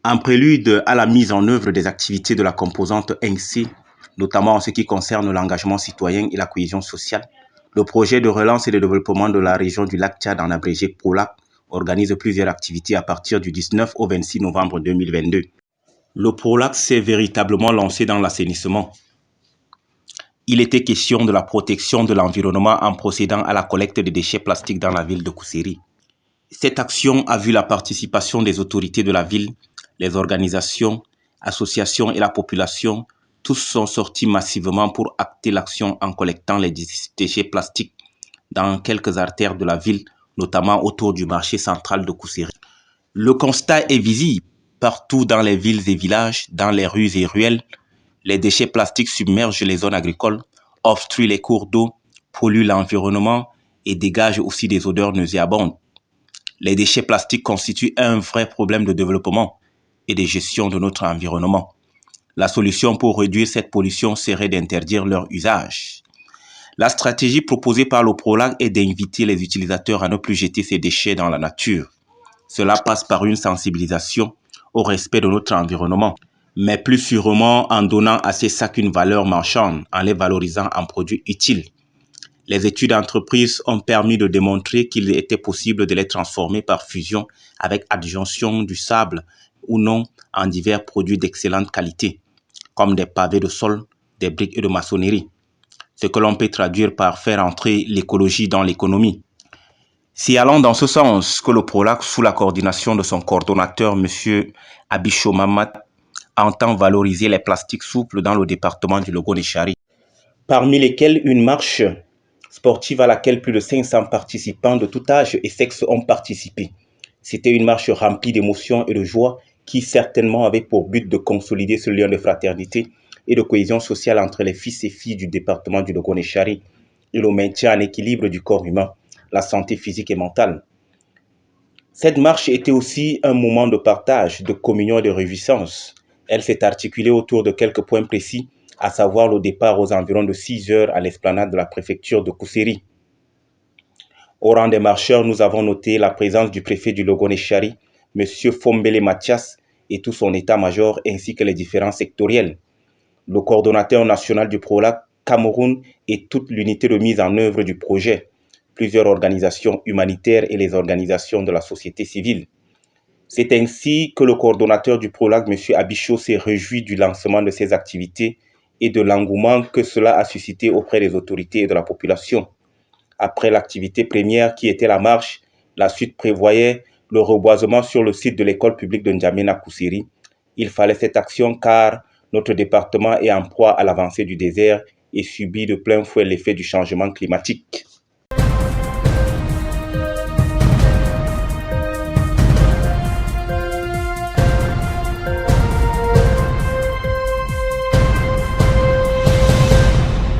En prélude à la mise en œuvre des activités de la composante NC, notamment en ce qui concerne l'engagement citoyen et la cohésion sociale, le projet de relance et de développement de la région du lac Tchad, en abrégé PROLAC, organise plusieurs activités à partir du 19 au 26 novembre 2022. Le PROLAC s'est véritablement lancé dans l'assainissement. Il était question de la protection de l'environnement en procédant à la collecte des déchets plastiques dans la ville de Kousséri. Cette action a vu la participation des autorités de la ville, les organisations, associations et la population. Tous sont sortis massivement pour acter l'action en collectant les déchets plastiques dans quelques artères de la ville, notamment autour du marché central de Kousséri. Le constat est visible partout dans les villes et villages, dans les rues et ruelles. Les déchets plastiques submergent les zones agricoles, obstruent les cours d'eau, polluent l'environnement et dégagent aussi des odeurs nauséabondes. Les déchets plastiques constituent un vrai problème de développement et de gestion de notre environnement. La solution pour réduire cette pollution serait d'interdire leur usage. La stratégie proposée par le PROLAC est d'inviter les utilisateurs à ne plus jeter ces déchets dans la nature. Cela passe par une sensibilisation au respect de notre environnement, mais plus sûrement en donnant à ces sacs une valeur marchande, en les valorisant en produits utiles. Les études d'entreprise ont permis de démontrer qu'il était possible de les transformer par fusion avec adjonction du sable ou non en divers produits d'excellente qualité, comme des pavés de sol, des briques et de maçonnerie. Ce que l'on peut traduire par faire entrer l'écologie dans l'économie. C'est allant dans ce sens que le PROLAC, sous la coordination de son coordonnateur, M. Abicho Mamad, entend valoriser les plastiques souples dans le département du Logo-Nechari, parmi lesquels une marche sportive à laquelle plus de 500 participants de tout âge et sexe ont participé. C'était une marche remplie d'émotions et de joie qui certainement avait pour but de consolider ce lien de fraternité et de cohésion sociale entre les fils et filles du département du Logo-Nechari et le maintien en équilibre du corps humain, la santé physique et mentale. Cette marche était aussi un moment de partage, de communion et de réjouissance. Elle s'est articulée autour de quelques points précis, à savoir le départ aux environs de 6 heures à l'esplanade de la préfecture de Kousséri. Au rang des marcheurs, nous avons noté la présence du préfet du Logo-Nechari, M. Fombele Mathias, et tout son état-major, ainsi que les différents sectoriels. Le coordonnateur national du PROLAC, Cameroun, et toute l'unité de mise en œuvre du projet, plusieurs organisations humanitaires et les organisations de la société civile. C'est ainsi que le coordonnateur du PROLAC, M. Abicho, s'est réjoui du lancement de ces activités et de l'engouement que cela a suscité auprès des autorités et de la population. Après l'activité première qui était la marche, la suite prévoyait le reboisement sur le site de l'école publique de N'Djamena Kousséri. Il fallait cette action car notre département est en proie à l'avancée du désert et subit de plein fouet l'effet du changement climatique.